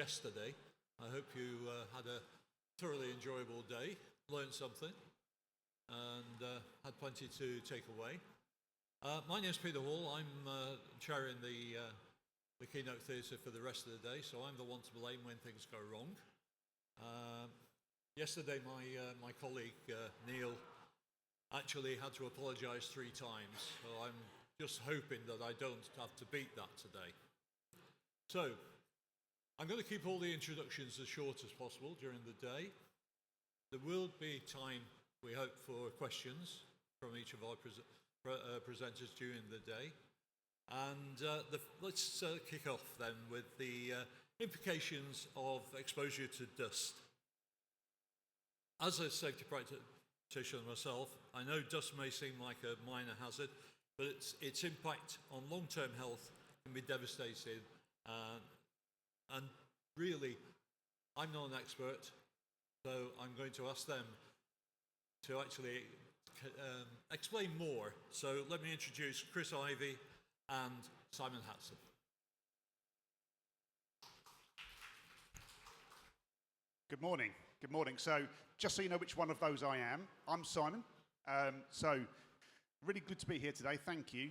yesterday. I hope you had a thoroughly enjoyable day, learned something, and had plenty to take away. My name is Peter Hall. I'm chairing the keynote theatre for the rest of the day, so I'm the one to blame when things go wrong. Yesterday, my colleague Neil actually had to apologise 3 times, so I'm just hoping that I don't have to beat that today. So, I'm going to keep all the introductions as short as possible during the day. There will be time, we hope, for questions from each of our presenters during the day. And let's kick off then with the implications of exposure to dust. As a safety practitioner myself, I know dust may seem like a minor hazard, but its impact on long-term health can be devastating. And really, I'm not an expert, so I'm going to ask them to actually explain more. So let me introduce Chris Ivey and Simon Hatson. Good morning. Good morning. So just so you know which one of those I am, I'm Simon. So really good to be here today. Thank you.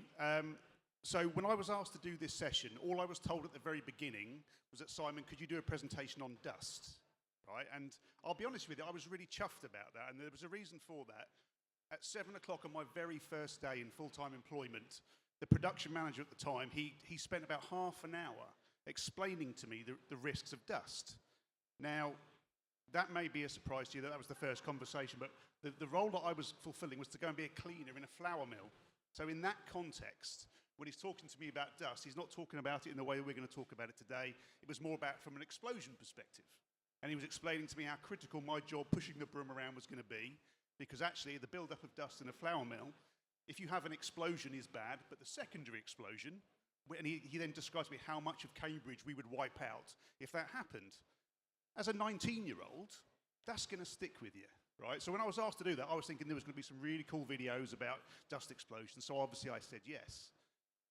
So when I was asked to do this session, all I was told at the very beginning was that, Simon, could you do a presentation on dust? Right? And I'll be honest with you, I was really chuffed about that. And there was a reason for that. At 7 o'clock on my very first day in full-time employment, the production manager at the time, he spent about half an hour explaining to me the risks of dust. Now, that may be a surprise to you that was the first conversation, but the role that I was fulfilling was to go and be a cleaner in a flour mill. So in that context, when he's talking to me about dust, he's not talking about it in the way that we're going to talk about it today. It was more about from an explosion perspective. And he was explaining to me how critical my job pushing the broom around was going to be, because actually the build-up of dust in a flour mill, if you have an explosion is bad, but the secondary explosion, and he then describes to me how much of Cambridge we would wipe out if that happened. As a 19-year-old, that's going to stick with you, right? So when I was asked to do that, I was thinking there was going to be some really cool videos about dust explosions, so obviously I said yes.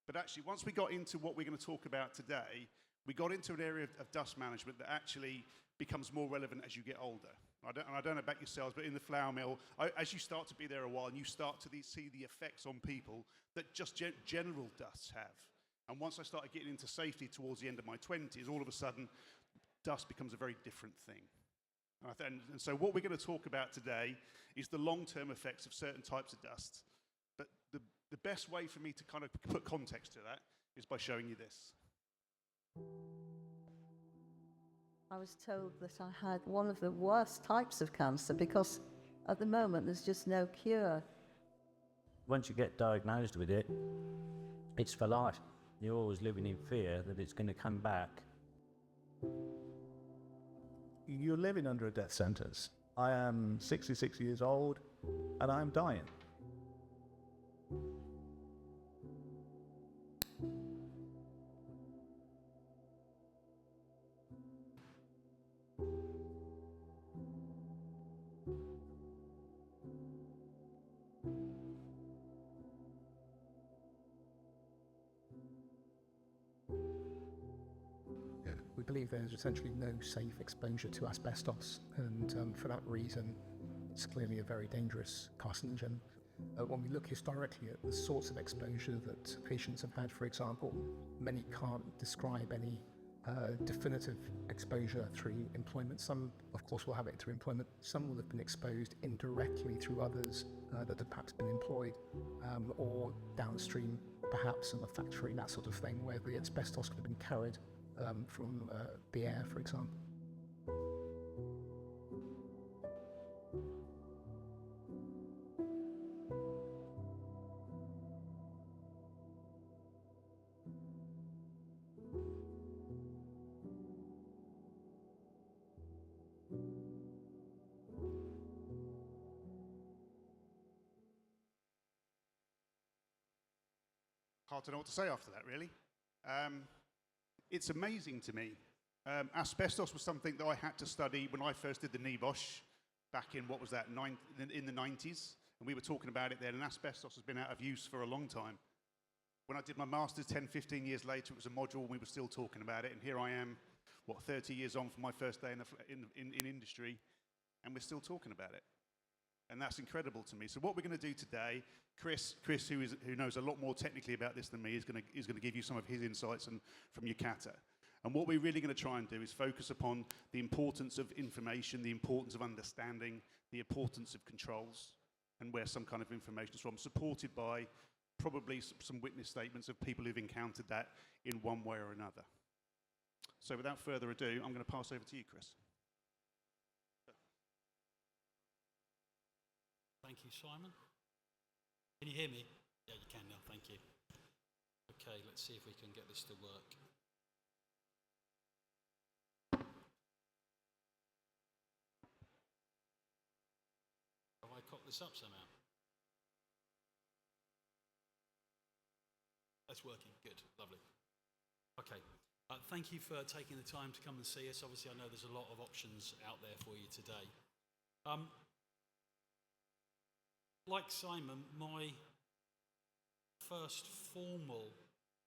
But actually, once we got into what we're going to talk about today, we got into an area of dust management that actually becomes more relevant as you get older. I don't know about yourselves, but in the flour mill, as you start to be there a while, and you start to see the effects on people that just general dusts have. And once I started getting into safety towards the end of my 20s, all of a sudden, dust becomes a very different thing. And so what we're going to talk about today is the long-term effects of certain types of dust. But the best way for me to kind of put context to that is by showing you this. I was told that I had one of the worst types of cancer because at the moment there's just no cure. Once you get diagnosed with it, it's for life. You're always living in fear that it's going to come back. You're living under a death sentence. I am 66 years old and I'm dying. We believe there's essentially no safe exposure to asbestos, and for that reason, it's clearly a very dangerous carcinogen. When we look historically at the sorts of exposure that patients have had, for example, many can't describe any definitive exposure through employment. Some, of course, will have it through employment. Some will have been exposed indirectly through others that have perhaps been employed, or downstream, perhaps in a factory, that sort of thing, where the asbestos could have been carried from the air, for example. Hard to know what to say after that, really. It's amazing to me. Asbestos was something that I had to study when I first did the IOSH back in, what was that, in the 90s. And we were talking about it then, and asbestos has been out of use for a long time. When I did my master's 10, 15 years later, it was a module and we were still talking about it. And here I am what, 30 years on from my first day in industry, and we're still talking about it. And that's incredible to me. So what we're going to do today, Chris, who knows a lot more technically about this than me, is going to give you some of his insights from Yucata. And what we're really going to try and do is focus upon the importance of information, the importance of understanding, the importance of controls, and where some kind of information is from, supported by probably some witness statements of people who've encountered that in one way or another. So without further ado, I'm going to pass over to you, Chris. Thank you, Simon. Can you hear me? Yeah, you can now, thank you. Okay, let's see if we can get this to work. Have I cocked this up somehow? That's working, good, lovely. Okay, thank you for taking the time to come and see us. Obviously, I know there's a lot of options out there for you today. Like Simon, my first formal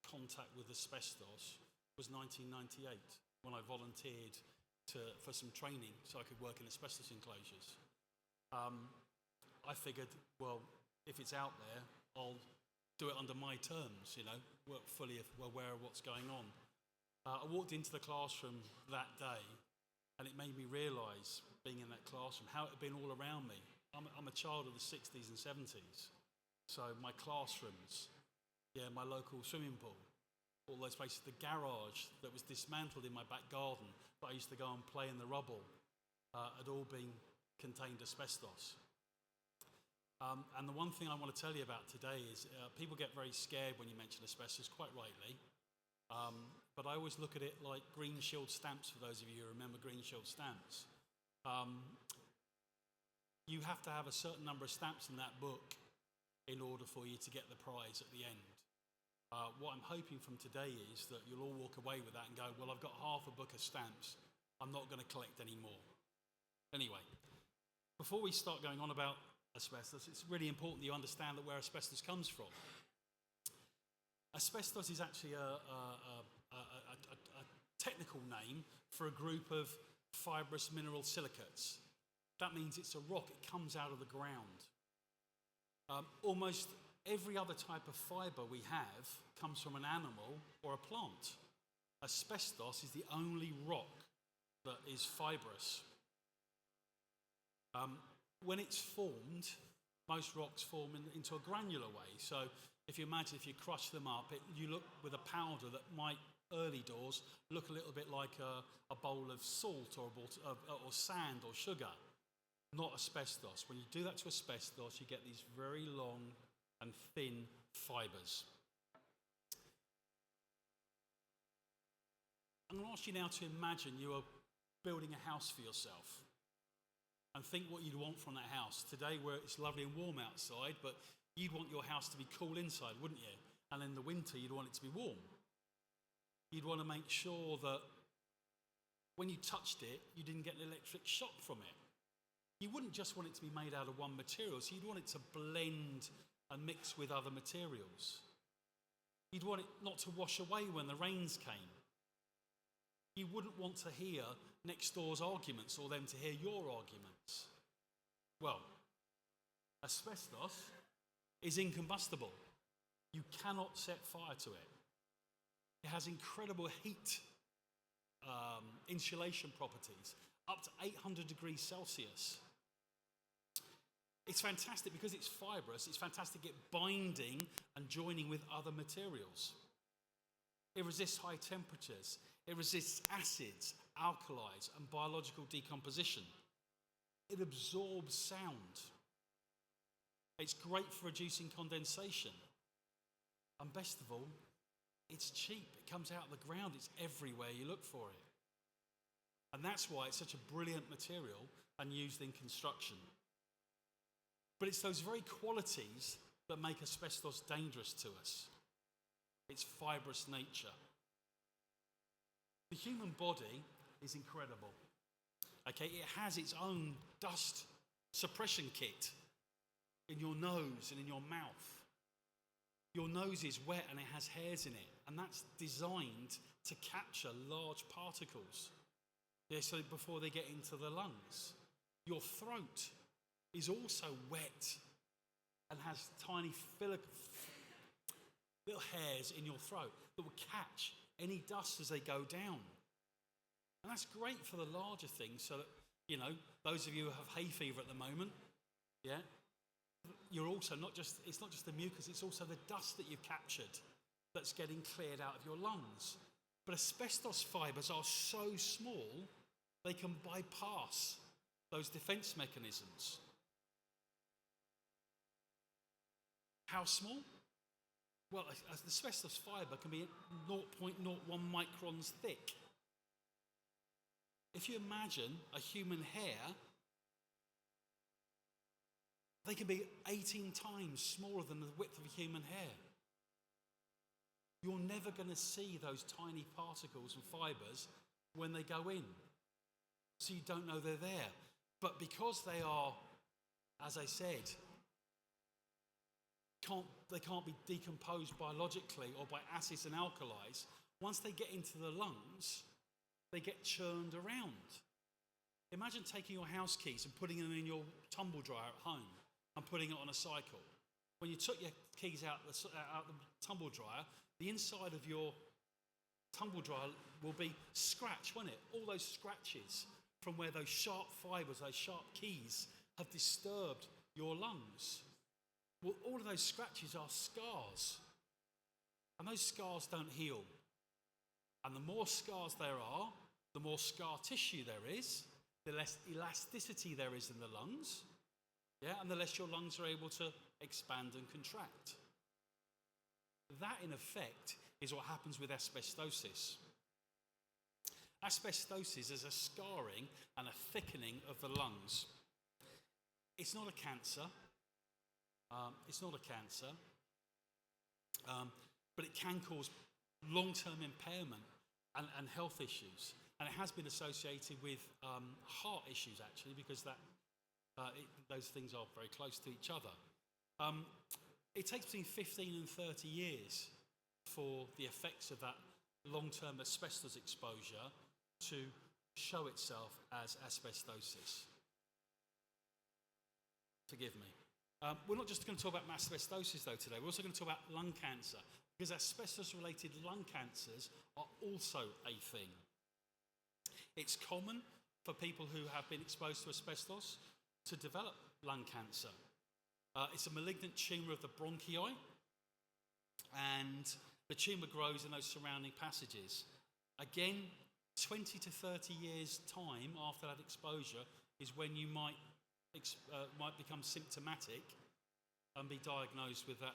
contact with asbestos was 1998, when I volunteered for some training so I could work in asbestos enclosures. I figured, well, if it's out there, I'll do it under my terms, you know, work fully aware of what's going on. I walked into the classroom that day, and it made me realise, being in that classroom, how it had been all around me. I'm a child of the 60s and 70s, so my classrooms, my local swimming pool, all those places, the garage that was dismantled in my back garden, but I used to go and play in the rubble, had all been contained asbestos. And the one thing I want to tell you about today is people get very scared when you mention asbestos, quite rightly, but I always look at it like Green Shield stamps, for those of you who remember Green Shield stamps. You have to have a certain number of stamps in that book in order for you to get the prize at the end. What I'm hoping from today is that you'll all walk away with that and go, well, I've got half a book of stamps, I'm not going to collect any more. Anyway, before we start going on about asbestos, it's really important that you understand that where asbestos comes from. Asbestos is actually a technical name for a group of fibrous mineral silicates. That means it's a rock, it comes out of the ground. Almost every other type of fibre we have comes from an animal or a plant. Asbestos is the only rock that is fibrous. When it's formed, most rocks form into a granular way. So if you imagine if you crush them up, you look with a powder that might, early doors, look a little bit like a bowl of salt or sand or sugar. Not asbestos. When you do that to asbestos, you get these very long and thin fibres. I'm going to ask you now to imagine you are building a house for yourself and think what you'd want from that house. Today, where it's lovely and warm outside, but you'd want your house to be cool inside, wouldn't you? And in the winter, you'd want it to be warm. You'd want to make sure that when you touched it, you didn't get an electric shock from it. You wouldn't just want it to be made out of one material, so you'd want it to blend and mix with other materials. You'd want it not to wash away when the rains came. You wouldn't want to hear next door's arguments or them to hear your arguments. Well, asbestos is incombustible. You cannot set fire to it. It has incredible heat insulation properties, up to 800 degrees Celsius. It's fantastic because it's fibrous. It's fantastic at binding and joining with other materials. It resists high temperatures. It resists acids, alkalis, and biological decomposition. It absorbs sound. It's great for reducing condensation. And best of all, it's cheap. It comes out of the ground. It's everywhere you look for it. And that's why it's such a brilliant material and used in construction. But it's those very qualities that make asbestos dangerous to us. Its fibrous nature. The human body is incredible. Okay, it has its own dust suppression kit in your nose and in your mouth. Your nose is wet and it has hairs in it, and that's designed to capture large particles. Yeah, so before they get into the lungs. Your throat is also wet and has tiny little hairs in your throat that will catch any dust as they go down. And that's great for the larger things, so that, you know, those of you who have hay fever at the moment, yeah, you're also it's not just the mucus, it's also the dust that you've captured that's getting cleared out of your lungs. But asbestos fibres are so small, they can bypass those defence mechanisms. How small? Well, an asbestos fibre can be 0.01 microns thick. If you imagine a human hair, they can be 18 times smaller than the width of a human hair. You're never going to see those tiny particles and fibres when they go in. So you don't know they're there. But because they are, as I said, they can't be decomposed biologically or by acids and alkalis, once they get into the lungs, they get churned around. Imagine taking your house keys and putting them in your tumble dryer at home and putting it on a cycle. When you took your keys out the tumble dryer, the inside of your tumble dryer will be scratched, won't it? All those scratches from where those sharp fibres, those sharp keys have disturbed your lungs. Well, all of those scratches are scars. And those scars don't heal. And the more scars there are, the more scar tissue there is, the less elasticity there is in the lungs, yeah, and the less your lungs are able to expand and contract. That, in effect, is what happens with asbestosis. Asbestosis is a scarring and a thickening of the lungs. It's not a cancer. But it can cause long-term impairment and health issues. And it has been associated with heart issues, actually, because those things are very close to each other. It takes between 15 and 30 years for the effects of that long-term asbestos exposure to show itself as asbestosis. Forgive me. We're not just going to talk about asbestosis, though, today. We're also going to talk about lung cancer, because asbestos-related lung cancers are also a thing. It's common for people who have been exposed to asbestos to develop lung cancer. It's a malignant tumour of the bronchi, and the tumour grows in those surrounding passages. Again, 20 to 30 years' time after that exposure is when you might become symptomatic and be diagnosed with that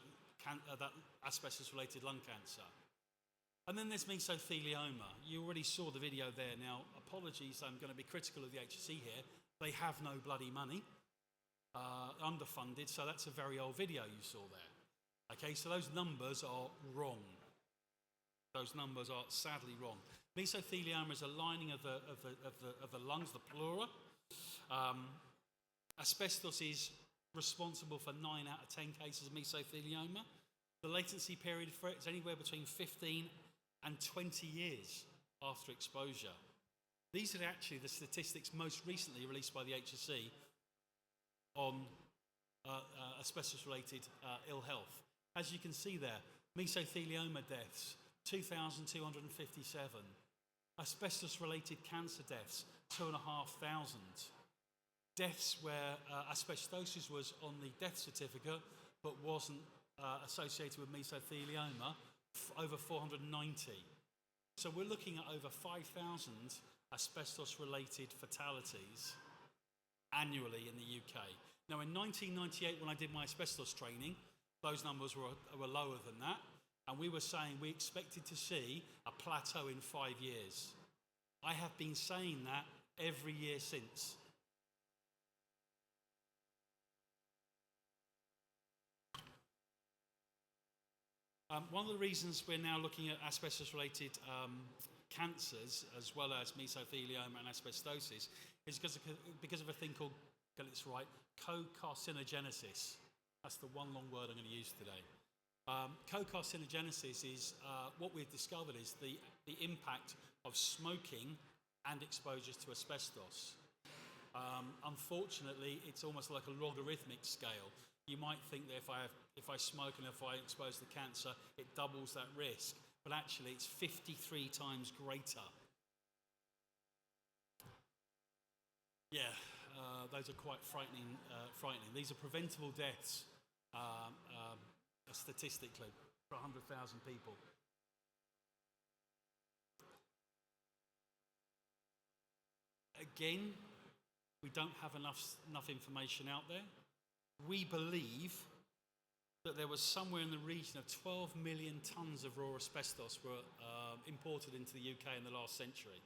asbestos-related lung cancer. And then there's mesothelioma. You already saw the video there. Now, apologies, I'm going to be critical of the HSE here. They have no bloody money, underfunded, so that's a very old video you saw there. Okay, so those numbers are wrong. Those numbers are sadly wrong. Mesothelioma is a lining of the lungs, the pleura. Asbestos is responsible for 9 out of 10 cases of mesothelioma. The latency period for it is anywhere between 15 and 20 years after exposure. These are actually the statistics most recently released by the HSE on asbestos-related ill health. As you can see there, mesothelioma deaths, 2,257. Asbestos-related cancer deaths, 2,500. Deaths where asbestosis was on the death certificate but wasn't associated with mesothelioma, over 490. So we're looking at over 5,000 asbestos-related fatalities annually in the UK. Now, in 1998, when I did my asbestos training, those numbers were lower than that, and we were saying we expected to see a plateau in 5 years. I have been saying that every year since. One of the reasons we're now looking at asbestos-related cancers, as well as mesothelioma and asbestosis, is because of a thing called, get this right, co-carcinogenesis. That's the one long word I'm going to use today. Co-carcinogenesis is what we've discovered is the impact of smoking and exposures to asbestos. Unfortunately, it's almost like a logarithmic scale. You might think that if I smoke and if I expose to cancer, it doubles that risk, but actually it's 53 times greater. Yeah, those are quite frightening. These are preventable deaths, statistically, for 100,000 people. Again, we don't have enough information out there. We believe that there was somewhere in the region of 12 million tonnes of raw asbestos were imported into the UK in the last century.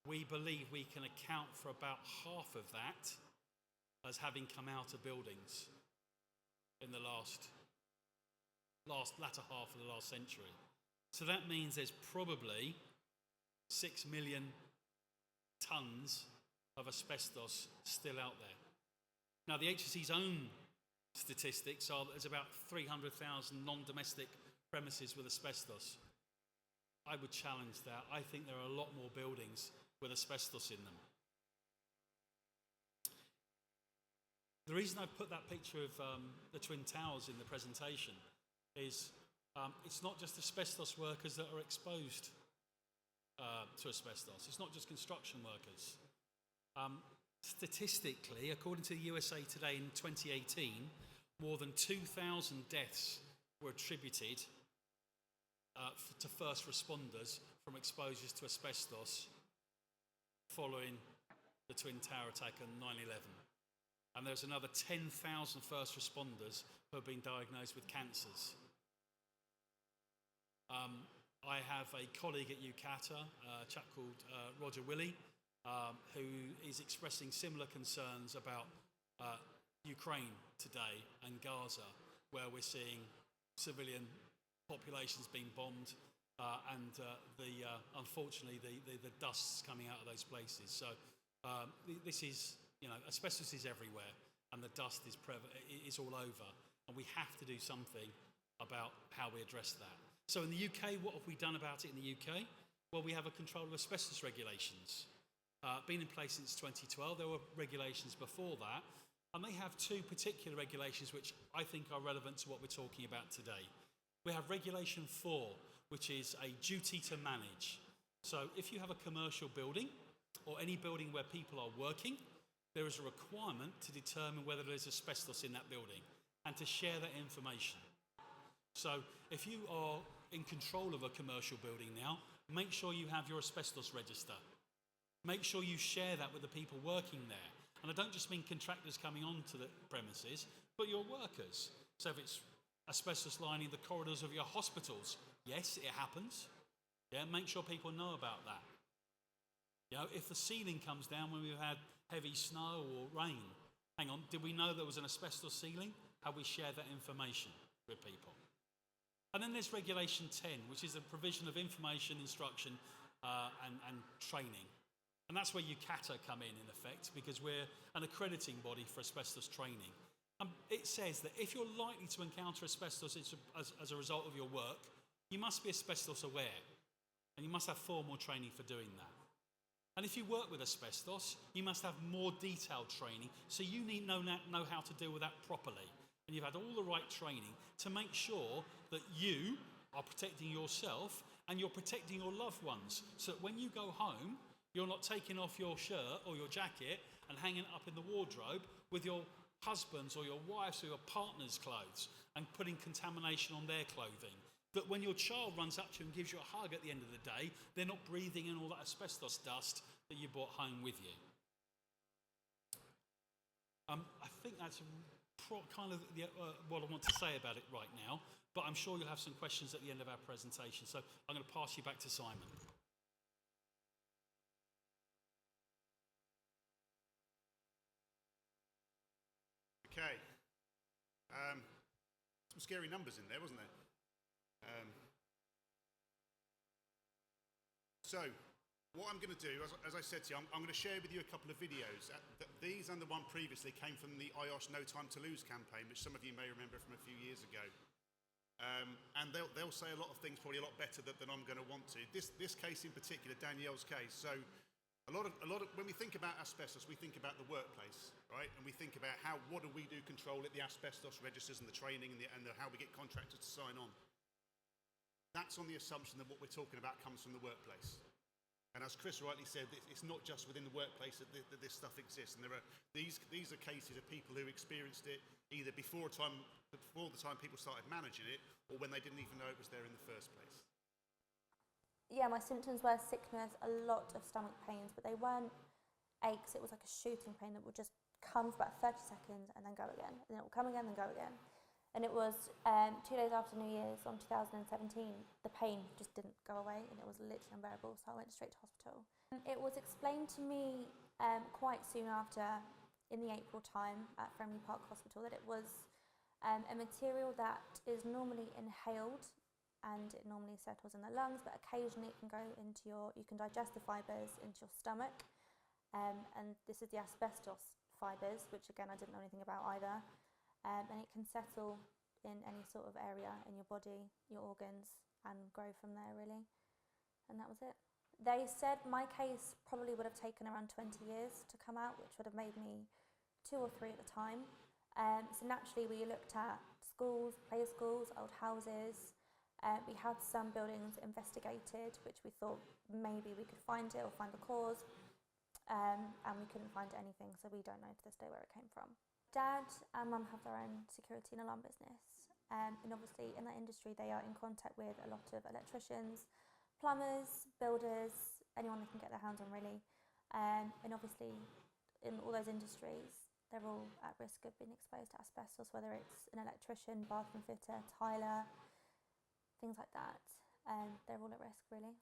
We believe we can account for about half of that as having come out of buildings in the latter half of the last century. So that means there's probably 6 million tonnes of asbestos still out there. Now, the HSE's own statistics are that there's about 300,000 non-domestic premises with asbestos. I would challenge that. I think there are a lot more buildings with asbestos in them. The reason I put that picture of the Twin Towers in the presentation is it's not just asbestos workers that are exposed to asbestos. It's not just construction workers. Statistically, according to the USA Today in 2018, more than 2,000 deaths were attributed to first responders from exposures to asbestos following the Twin Tower attack on 9/11. And there's another 10,000 first responders who have been diagnosed with cancers. I have a colleague at UCATA, a chap called Roger Willey, who is expressing similar concerns about Ukraine today and Gaza, where we're seeing civilian populations being bombed and unfortunately the dust's coming out of those places. So this is, asbestos is everywhere and the dust is all over, and we have to do something about how we address that. So in the UK, what have we done about it in the UK? Well, we have a control of asbestos regulations. Been in place since 2012. There were regulations before that, and they have two particular regulations which I think are relevant to what we're talking about today. We have Regulation 4, which is a duty to manage. So if you have a commercial building or any building where people are working, there is a requirement to determine whether there's asbestos in that building and to share that information. So if you are in control of a commercial building now, make sure you have your asbestos register. Make sure you share that with the people working there. And I don't just mean contractors coming onto the premises, but your workers. So if it's asbestos lining the corridors of your hospitals, yes, it happens. Yeah, make sure people know about that. If the ceiling comes down when we've had heavy snow or rain, hang on, did we know there was an asbestos ceiling? Have we shared that information with people? And then there's Regulation 10, which is the provision of information, instruction, and training. And that's where UCATA come in effect, because we're an accrediting body for asbestos training. It says that if you're likely to encounter asbestos as a result of your work, you must be asbestos aware, and you must have formal training for doing that. And if you work with asbestos, you must have more detailed training, so you need to know how to deal with that properly. And you've had all the right training to make sure that you are protecting yourself and you're protecting your loved ones, so that when you go home, you're not taking off your shirt or your jacket and hanging it up in the wardrobe with your husband's or your wife's or your partner's clothes and putting contamination on their clothing. That when your child runs up to you and gives you a hug at the end of the day, they're not breathing in all that asbestos dust that you brought home with you. I think that's kind of what I want to say about it right now, but I'm sure you'll have some questions at the end of our presentation, so I'm going to pass you back to Simon. Okay. Some scary numbers in there, wasn't there? So, what I'm going to do, as I said to you, I'm going to share with you a couple of videos. These and the one previously came from the IOSH No Time to Lose campaign, which some of you may remember from a few years ago. And they'll say a lot of things probably a lot better than I'm going to want to. This case in particular, Danielle's case. So a lot of when we think about asbestos, we think about the workplace, right? And we think about what do we do control it, the asbestos registers and the training and how we get contractors to sign on. That's on the assumption that what we're talking about comes from the workplace. And as Chris rightly said, it's not just within the workplace that this stuff exists. And these are cases of people who experienced it either before the time people started managing it, or when they didn't even know it was there in the first place. Yeah, my symptoms were sickness, a lot of stomach pains, but they weren't aches. It was like a shooting pain that would just come for about 30 seconds and then go again. And then it would come again and go again. And it was 2 days after New Year's on 2017, the pain just didn't go away and it was literally unbearable, so I went straight to hospital. It was explained to me quite soon after, in the April time at Framley Park Hospital, that it was a material that is normally inhaled and it normally settles in the lungs, but occasionally it can go into you can digest the fibres into your stomach. And this is the asbestos fibres, which again I didn't know anything about either. And it can settle in any sort of area in your body, your organs, and grow from there really. And that was it. They said my case probably would have taken around 20 years to come out, which would have made me 2 or 3 at the time. So naturally we looked at schools, play schools, old houses. We had some buildings investigated, which we thought maybe we could find it or find the cause. And we couldn't find anything, so we don't know to this day where it came from. Dad and Mum have their own security and alarm business, and obviously in that industry they are in contact with a lot of electricians, plumbers, builders, anyone they can get their hands on really. And obviously in all those industries they're all at risk of being exposed to asbestos, whether it's an electrician, bathroom fitter, tiler, things like that. They're all at risk really.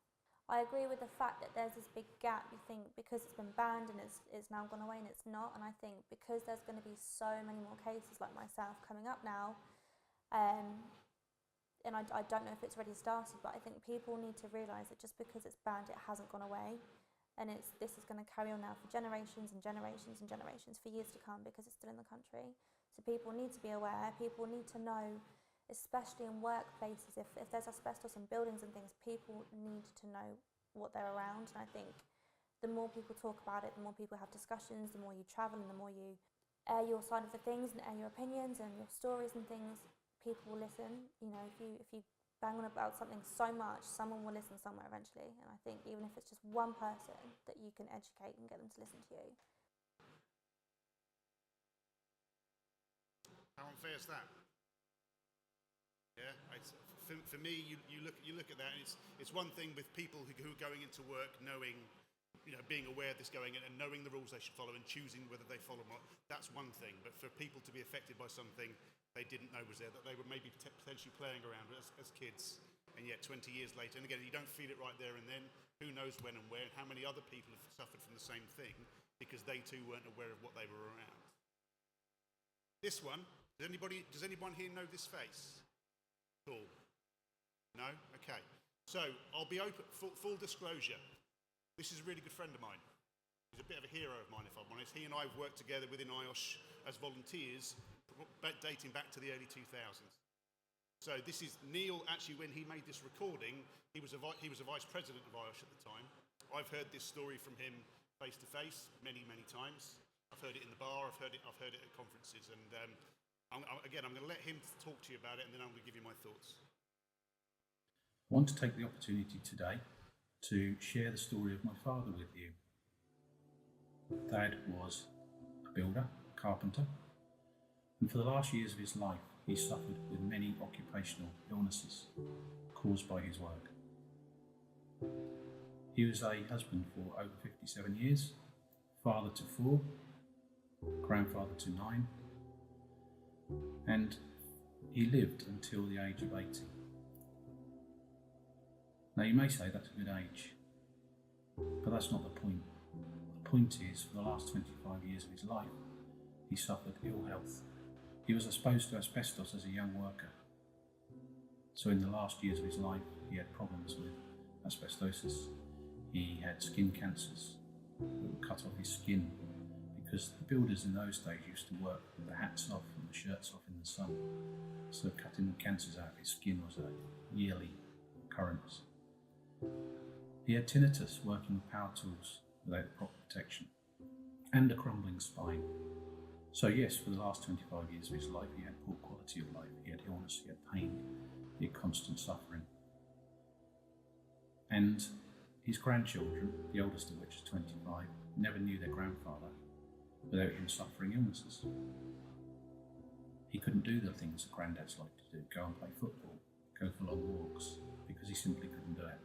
I agree with the fact that there's this big gap, you think, because it's been banned and it's now gone away and it's not, and I think because there's going to be so many more cases like myself coming up now, and I don't know if it's already started, but I think people need to realise that just because it's banned it hasn't gone away, and this is going to carry on now for generations and generations and generations for years to come because it's still in the country. So people need to be aware, people need to know, especially in workplaces, if there's asbestos in buildings and things, people need to know what they're around. And I think the more people talk about it, the more people have discussions, the more you travel and the more you air your side of the things and air your opinions and your stories and things, people will listen. You know, if you bang on about something so much, someone will listen somewhere eventually. And I think even if it's just one person that you can educate and get them to listen to you. How unfair is that? Yeah, for me, you look at that, and it's one thing with people who are going into work knowing, you know, being aware of this going in and knowing the rules they should follow and choosing whether they follow them or not. That's one thing. But for people to be affected by something they didn't know was there, that they were maybe potentially playing around with as kids, and yet 20 years later, and again, you don't feel it right there and then. Who knows when and where, and how many other people have suffered from the same thing because they too weren't aware of what they were around. This one, does anyone here know this face? Cool. No? Okay. So, I'll be open, full disclosure. This is a really good friend of mine. He's a bit of a hero of mine, if I'm honest. He and I have worked together within IOSH as volunteers, dating back to the early 2000s. So this is Neil, actually, when he made this recording, he was a vice president of IOSH at the time. I've heard this story from him face to face many, many times. I've heard it in the bar, I've heard it at conferences, and I'm going to let him talk to you about it, and then I'm going to give you my thoughts. I want to take the opportunity today to share the story of my father with you. Dad was a builder, carpenter, and for the last years of his life, he suffered with many occupational illnesses caused by his work. He was a husband for over 57 years, father to 4, grandfather to 9, and he lived until the age of 80. Now you may say that's a good age, but that's not the point. The point is, for the last 25 years of his life, he suffered ill health. He was exposed to asbestos as a young worker. So in the last years of his life, he had problems with asbestosis. He had skin cancers that would cut off his skin because the builders in those days used to work with the hats off and the shirts off in the sun, so cutting the cancers out of his skin was a yearly occurrence. He had tinnitus working with power tools without proper protection, and a crumbling spine. So yes, for the last 25 years of his life, he had poor quality of life, he had illness, he had pain, he had constant suffering. And his grandchildren, the oldest of which is 25, never knew their grandfather without him suffering illnesses. He couldn't do the things that granddads like to do, go and play football, go for long walks, because he simply couldn't do it.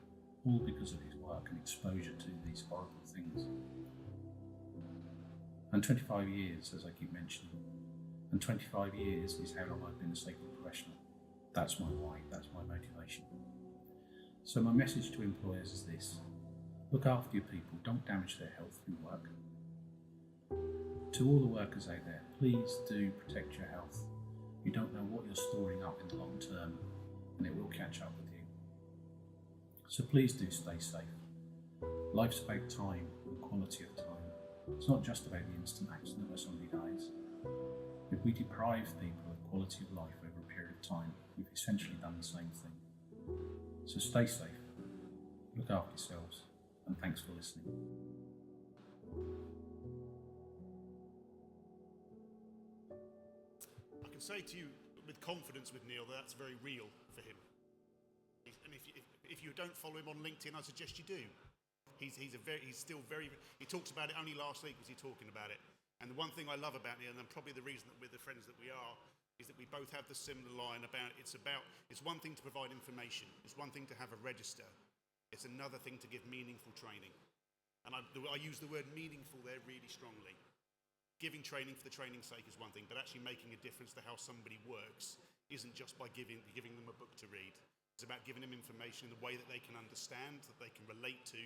All because of his work and exposure to these horrible things. And 25 years, as I keep mentioning, and 25 years is how long I've been a safety professional. That's my why, that's my motivation. So my message to employers is this: look after your people, don't damage their health through work. To all the workers out there, please do protect your health. You don't know what you're storing up in the long term, and it will catch up with you. So please do stay safe. Life's about time and quality of time. It's not just about the instant accident where somebody dies. If we deprive people of quality of life over a period of time, we've essentially done the same thing. So stay safe, look after yourselves, and thanks for listening. I can say to you with confidence with Neil that that's very real for him. And if you don't follow him on LinkedIn, I suggest you do. He talks about it. Only last week was he talking about it. And the one thing I love about Neil, and probably the reason that we're the friends that we are, is that we both have the similar line about it's one thing to provide information, it's one thing to have a register, it's another thing to give meaningful training. And I use the word meaningful there really strongly. Giving training for the training's sake is one thing, but actually making a difference to how somebody works isn't just by giving them a book to read. It's about giving them information in the way that they can understand, that they can relate to,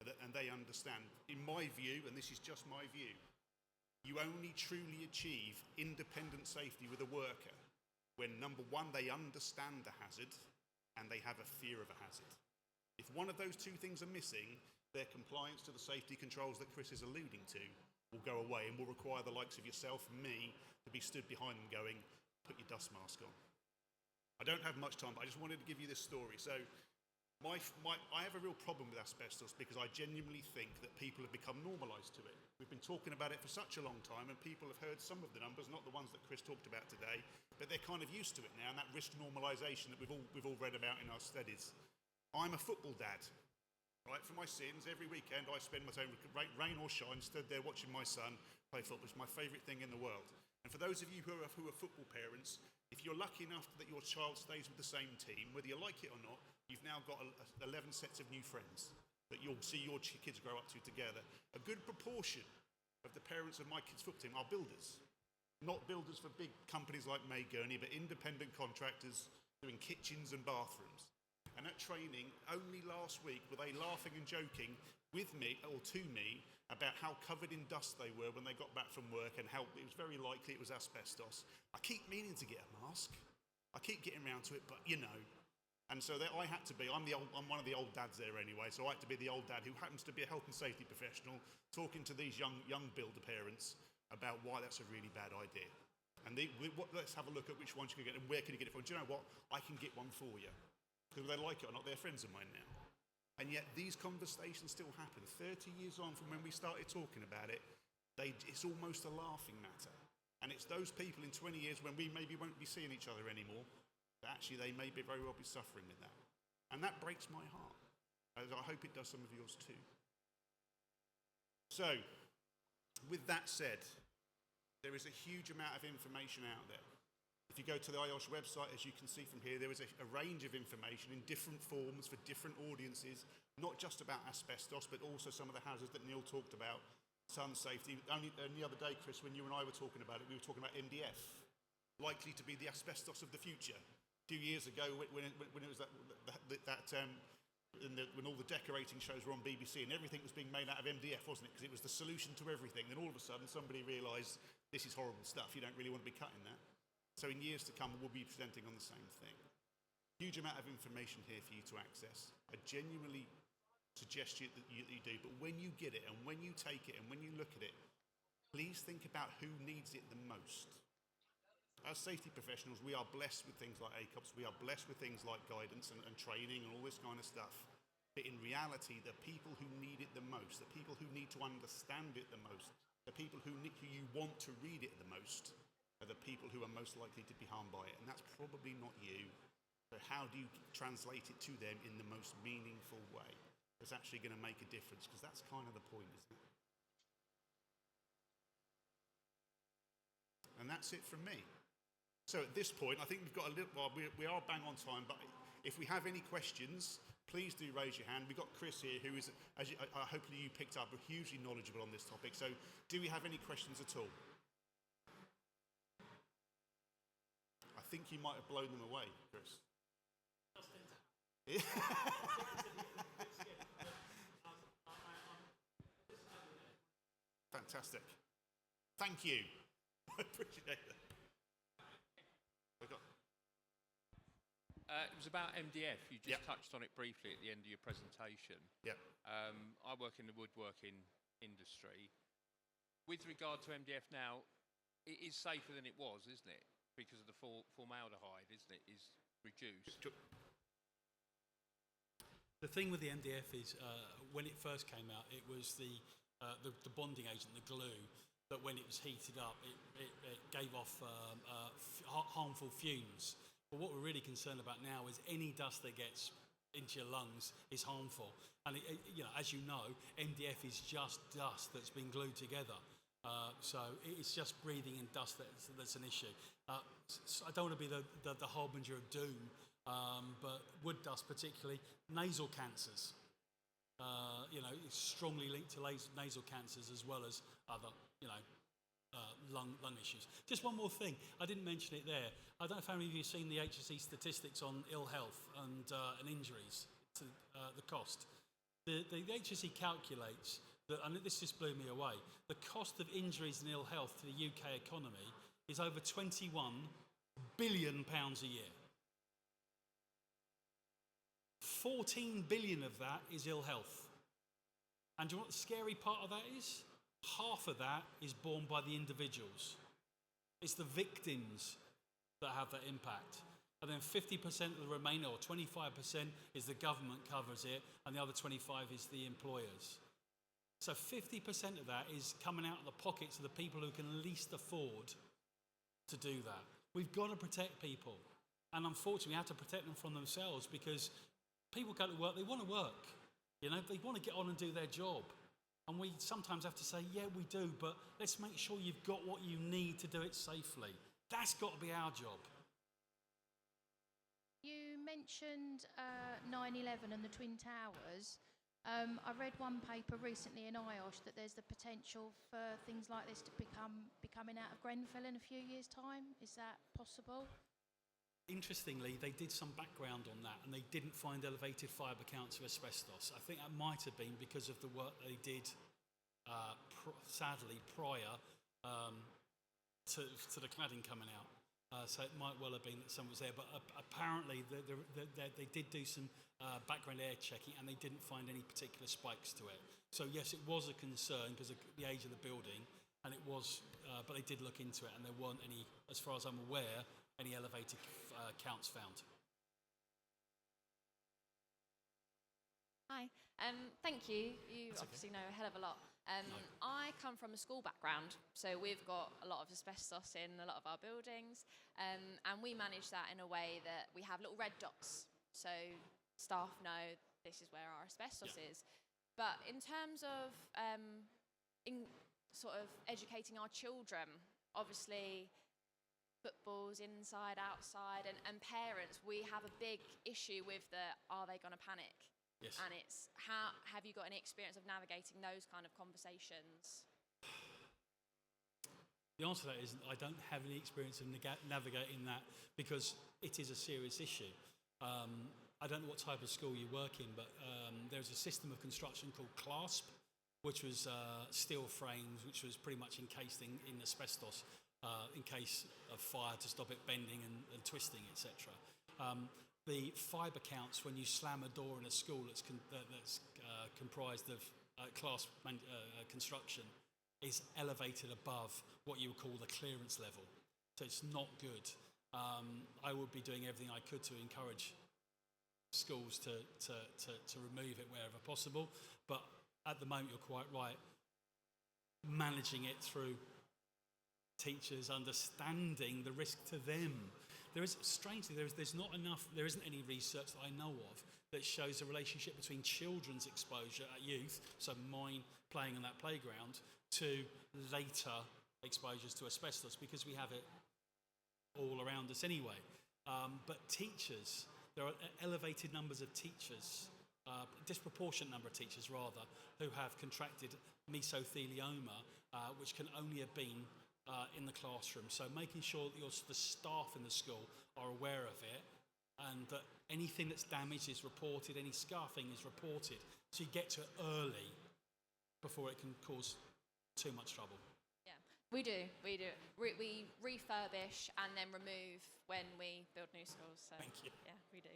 and they understand. In my view, and this is just my view, you only truly achieve independent safety with a worker when, number one, they understand the hazard and they have a fear of a hazard. If one of those two things are missing, their compliance to the safety controls that Chris is alluding to will go away and will require the likes of yourself and me to be stood behind them going, put your dust mask on. I don't have much time, but I just wanted to give you this story. So I have a real problem with asbestos because I genuinely think that people have become normalised to it. We've been talking about it for such a long time, and people have heard some of the numbers, not the ones that Chris talked about today, but they're kind of used to it now, and that risk normalisation that we've all read about in our studies. I'm a football dad, right? For my sins, every weekend I spend my time, rain or shine, stood there watching my son play football. It's my favourite thing in the world. And for those of you who are football parents, if you're lucky enough that your child stays with the same team, whether you like it or not, you've now got 11 sets of new friends that you'll see your kids grow up to together. A good proportion of the parents of my kids' football team are builders. Not builders for big companies like May Gurney, but independent contractors doing kitchens and bathrooms. And at training, only last week were they laughing and joking with me, or to me, about how covered in dust they were when they got back from work and how it was very likely it was asbestos. I keep meaning to get a mask. I keep getting around to it, but you know. And so I had to be, I'm one of the old dads there anyway, so I had to be the old dad who happens to be a health and safety professional talking to these young builder parents about why that's a really bad idea. And let's have a look at which ones you can get and where can you get it from. Do you know what? I can get one for you. Because whether they like it or not, they're friends of mine now. And yet these conversations still happen. 30 years on from when we started talking about it, it's almost a laughing matter. And it's those people in 20 years when we maybe won't be seeing each other anymore, that actually they may very well be suffering with that. And that breaks my heart, as I hope it does some of yours too. So, with that said, there is a huge amount of information out there. If you go to the IOSH website, as you can see from here, there is a range of information in different forms for different audiences, not just about asbestos, but also some of the hazards that Neil talked about, sun safety. Only the other day, Chris, when you and I were talking about it, we were talking about MDF, likely to be the asbestos of the future. 2 years ago, when it was when all the decorating shows were on BBC and everything was being made out of MDF, wasn't it? Because it was the solution to everything. Then all of a sudden, somebody realised this is horrible stuff. You don't really want to be cutting that. So in years to come, we'll be presenting on the same thing. Huge amount of information here for you to access. I genuinely suggest that you do, but when you get it and when you take it and when you look at it, please think about who needs it the most. As safety professionals, we are blessed with things like ACOPS, we are blessed with things like guidance and training and all this kind of stuff. But in reality, the people who need it the most, the people who need to understand it the most, the people who you want to read it the most, are the people who are most likely to be harmed by it. And that's probably not you. So how do you translate it to them in the most meaningful way that's actually going to make a difference? Because that's kind of the point, isn't it? And that's it from me. So at this point, I think we've got a little, well, we are bang on time, but if we have any questions, please do raise your hand. We've got Chris here, who is, hopefully you picked up, hugely knowledgeable on this topic. So do we have any questions at all? I think you might have blown them away, Chris. Fantastic. Thank you. I appreciate it. It was about MDF. You just touched on it briefly at the end of your presentation. Yeah. I work in the woodworking industry. With regard to MDF now, it is safer than it was, isn't it? Because of the formaldehyde, isn't it? Is reduced. The thing with the MDF is, when it first came out, it was the bonding agent, the glue, that when it was heated up, it gave off harmful fumes. But what we're really concerned about now is any dust that gets into your lungs is harmful. And as you know, MDF is just dust that's been glued together. So it's just breathing in dust that's an issue. So I don't want to be the harbinger of doom, but wood dust particularly, nasal cancers. It's strongly linked to nasal cancers as well as other, lung issues. Just one more thing, I didn't mention it there. I don't know if any of you have seen the HSE statistics on ill health and injuries to the cost. The HSE calculates that, and this just blew me away, the cost of injuries and ill health to the UK economy is over £21 billion a year. 14 billion of that is ill health. And do you know what the scary part of that is? Half of that is borne by the individuals. It's the victims that have that impact. And then 50% of the remainder, or 25%, is the government covers it, and the other 25% is the employers. So 50% of that is coming out of the pockets of the people who can least afford to do that. We've got to protect people. And unfortunately, we have to protect them from themselves, because people go to work, they want to work. They want to get on and do their job. And we sometimes have to say, yeah, we do, but let's make sure you've got what you need to do it safely. That's got to be our job. You mentioned 9/11 and the Twin Towers. I read one paper recently in IOSH that there's the potential for things like this to be coming out of Grenfell in a few years' time. Is that possible? Interestingly, they did some background on that, and they didn't find elevated fibre counts of asbestos. I think that might have been because of the work they did, sadly, prior to the cladding coming out. So it might well have been that some was there, but apparently they did do some background air checking, and they didn't find any particular spikes to it. So yes, it was a concern because of the age of the building, and it was, but they did look into it, and there weren't any, as far as I'm aware, any elevated counts found. Hi, thank you. You obviously know a hell of a lot. I come from a school background, so we've got a lot of asbestos in a lot of our buildings, and we manage that in a way that we have little red dots, so staff know this is where our asbestos is. But in terms of sort of educating our children, obviously footballs inside, outside, and parents, we have a big issue with are they going to panic? Yes. And it's have you got any experience of navigating those kind of conversations? The answer to that is I don't have any experience of navigating that, because it is a serious issue. I don't know what type of school you work in, but there's a system of construction called CLASP, which was steel frames, which was pretty much encased in asbestos in case of fire, to stop it bending and twisting, etc. The fibre counts when you slam a door in a school that's comprised of CLASP construction is elevated above what you would call the clearance level. So it's not good. I would be doing everything I could to encourage schools to remove it wherever possible. But at the moment, you're quite right. Managing it through teachers understanding the risk to them. Strangely, there's not enough, there isn't any research that I know of that shows a relationship between children's exposure at youth, so mine playing on that playground, to later exposures to asbestos, because we have it all around us anyway. But teachers, there are elevated numbers of teachers, disproportionate number of teachers rather, who have contracted mesothelioma, which can only have been in the classroom. So making sure that the staff in the school are aware of it, and that anything that's damaged is reported, any scarring is reported, so you get to it early before it can cause too much trouble. Yeah, we do. We refurbish and then remove when we build new schools. So Thank you. Yeah, we do.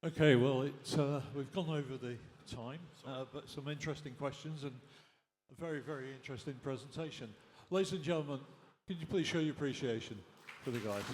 Thank you. Okay, well, we've gone over the time, but some interesting questions and a very, very interesting presentation. Ladies and gentlemen, can you please show your appreciation for the guys?